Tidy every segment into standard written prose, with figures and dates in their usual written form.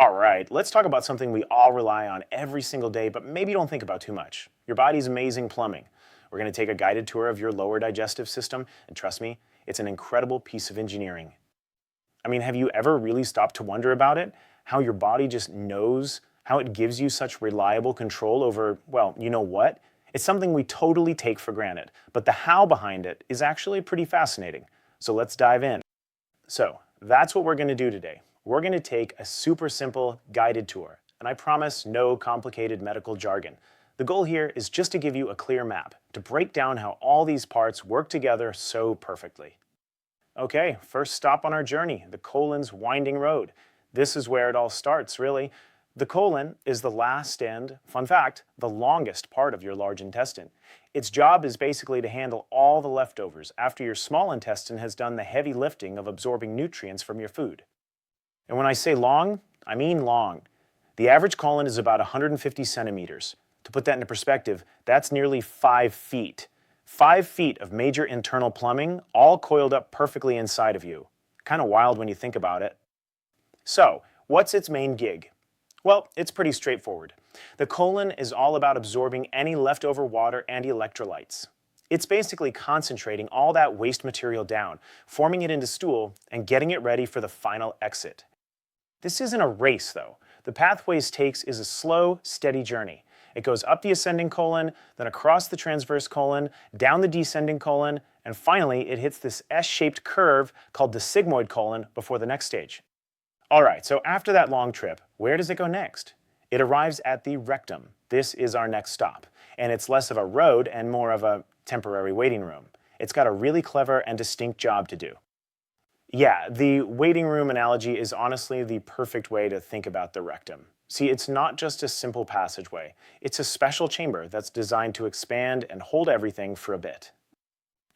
All right, let's talk about something we all rely on every single day, but maybe don't think about too much. Your body's amazing plumbing. We're going to take a guided tour of your lower digestive system, and trust me, it's an incredible piece of engineering. I mean, have you ever really stopped to wonder about it? How your body just knows, how it gives you such reliable control over, well, you know what? It's something we totally take for granted, but the how behind it is actually pretty fascinating. So let's dive in. So that's what we're going to do today. We're going to take a super simple guided tour, and I promise no complicated medical jargon. The goal here is just to give you a clear map, to break down how all these parts work together so perfectly. Okay, first stop on our journey, the colon's winding road. This is where it all starts, really. The colon is the last and, fun fact, the longest part of your large intestine. Its job is basically to handle all the leftovers after your small intestine has done the heavy lifting of absorbing nutrients from your food. And when I say long, I mean long. The average colon is about 150 centimeters. To put that into perspective, that's nearly 5 feet. 5 feet of major internal plumbing, all coiled up perfectly inside of you. Kind of wild when you think about it. So, what's its main gig? Well, it's pretty straightforward. The colon is all about absorbing any leftover water and electrolytes. It's basically concentrating all that waste material down, forming it into stool, and getting it ready for the final exit. This isn't a race, though. The pathways takes is a slow, steady journey. It goes up the ascending colon, then across the transverse colon, down the descending colon, and finally it hits this S-shaped curve called the sigmoid colon before the next stage. Alright, so after that long trip, where does it go next? It arrives at the rectum. This is our next stop, and it's less of a road and more of a temporary waiting room. It's got a really clever and distinct job to do. Yeah, the waiting room analogy is honestly the perfect way to think about the rectum. See, it's not just a simple passageway. It's a special chamber that's designed to expand and hold everything for a bit.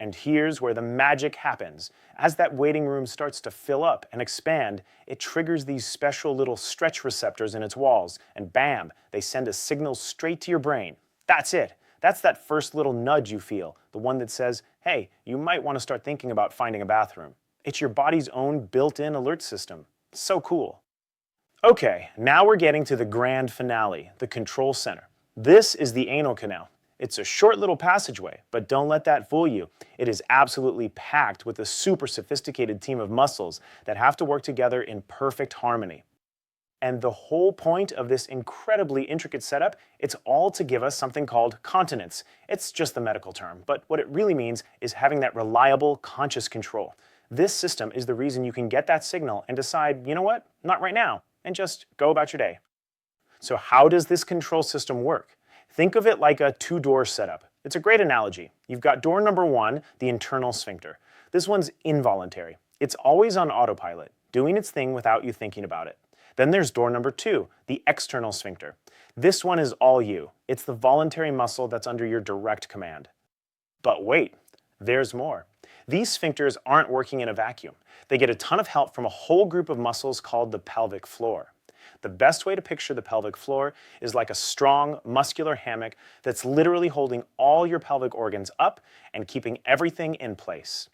And here's where the magic happens. As that waiting room starts to fill up and expand, it triggers these special little stretch receptors in its walls, and bam, they send a signal straight to your brain. That's it. That's that first little nudge you feel, the one that says, hey, you might want to start thinking about finding a bathroom. It's your body's own built-in alert system. So cool. Okay, now we're getting to the grand finale, the control center. This is the anal canal. It's a short little passageway, but don't let that fool you. It is absolutely packed with a super sophisticated team of muscles that have to work together in perfect harmony. And the whole point of this incredibly intricate setup, it's all to give us something called continence. It's just the medical term, but what it really means is having that reliable, conscious control. This system is the reason you can get that signal and decide, you know what, not right now, and just go about your day. So how does this control system work? Think of it like a two-door setup. It's a great analogy. You've got door number 1, the internal sphincter. This one's involuntary. It's always on autopilot, doing its thing without you thinking about it. Then there's door number 2, the external sphincter. This one is all you. It's the voluntary muscle that's under your direct command. But wait, there's more. These sphincters aren't working in a vacuum. They get a ton of help from a whole group of muscles called the pelvic floor. The best way to picture the pelvic floor is like a strong, muscular hammock that's literally holding all your pelvic organs up and keeping everything in place.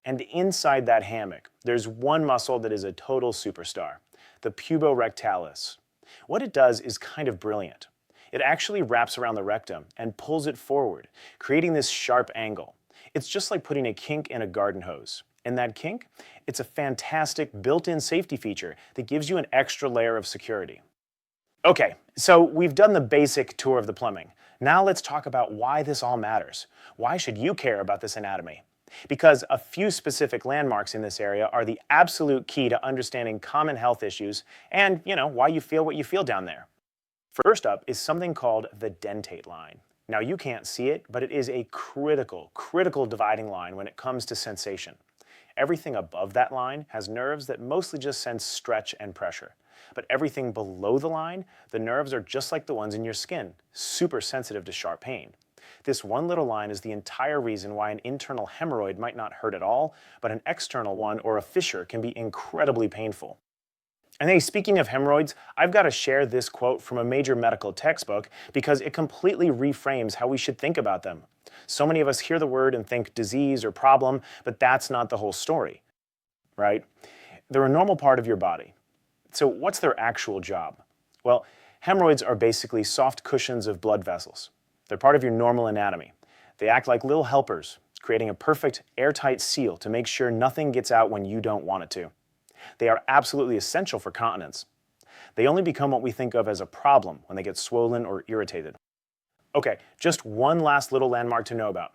And inside that hammock, there's one muscle that is a total superstar, the puborectalis. What it does is kind of brilliant. It actually wraps around the rectum and pulls it forward, creating this sharp angle. It's just like putting a kink in a garden hose. And that kink, it's a fantastic built-in safety feature that gives you an extra layer of security. Okay, so we've done the basic tour of the plumbing. Now let's talk about why this all matters. Why should you care about this anatomy? Because a few specific landmarks in this area are the absolute key to understanding common health issues and, why you feel what you feel down there. First up is something called the dentate line. Now you can't see it, but it is a critical dividing line when it comes to sensation. Everything above that line has nerves that mostly just sense stretch and pressure. But everything below the line, the nerves are just like the ones in your skin, super sensitive to sharp pain. This one little line is the entire reason why an internal hemorrhoid might not hurt at all, but an external one or a fissure can be incredibly painful. And hey, speaking of hemorrhoids, I've got to share this quote from a major medical textbook because it completely reframes how we should think about them. So many of us hear the word and think disease or problem, but that's not the whole story, right? They're a normal part of your body. So what's their actual job? Well, hemorrhoids are basically soft cushions of blood vessels. They're part of your normal anatomy. They act like little helpers, creating a perfect airtight seal to make sure nothing gets out when you don't want it to. They are absolutely essential for continence. They only become what we think of as a problem when they get swollen or irritated. Okay, just one last little landmark to know about.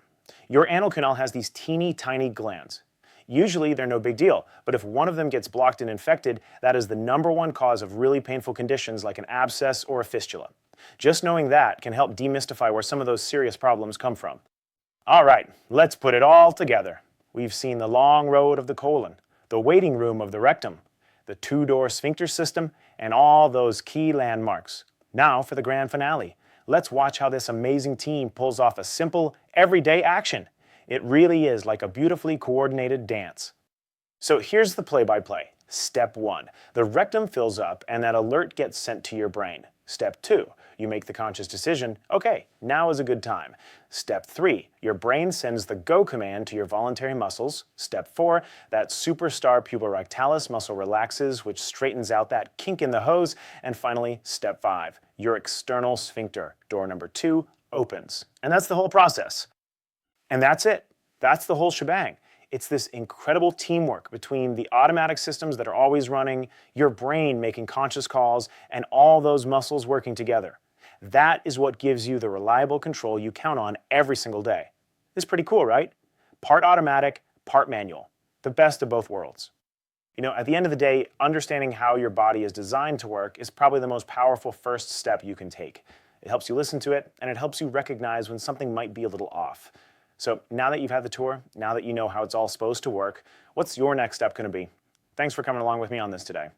Your anal canal has these teeny tiny glands. Usually they're no big deal, but if one of them gets blocked and infected, that is the #1 cause of really painful conditions like an abscess or a fistula. Just knowing that can help demystify where some of those serious problems come from. All right, let's put it all together. We've seen the long road of the colon, the waiting room of the rectum, the two-door sphincter system, and all those key landmarks. Now for the grand finale. Let's watch how this amazing team pulls off a simple, everyday action. It really is like a beautifully coordinated dance. So here's the play-by-play. Step 1, the rectum fills up and that alert gets sent to your brain. Step 2, you make the conscious decision, okay, now is a good time. Step 3, your brain sends the go command to your voluntary muscles. Step 4, that superstar puborectalis muscle relaxes, which straightens out that kink in the hose. And finally, step 5, your external sphincter, door number 2, opens. And that's the whole process. And that's it. That's the whole shebang. It's this incredible teamwork between the automatic systems that are always running, your brain making conscious calls, and all those muscles working together. That is what gives you the reliable control you count on every single day. It's pretty cool, right? Part automatic, part manual. The best of both worlds. You know, at the end of the day, understanding how your body is designed to work is probably the most powerful first step you can take. It helps you listen to it, and it helps you recognize when something might be a little off. So now that you've had the tour, now that you know how it's all supposed to work, what's your next step going to be? Thanks for coming along with me on this today.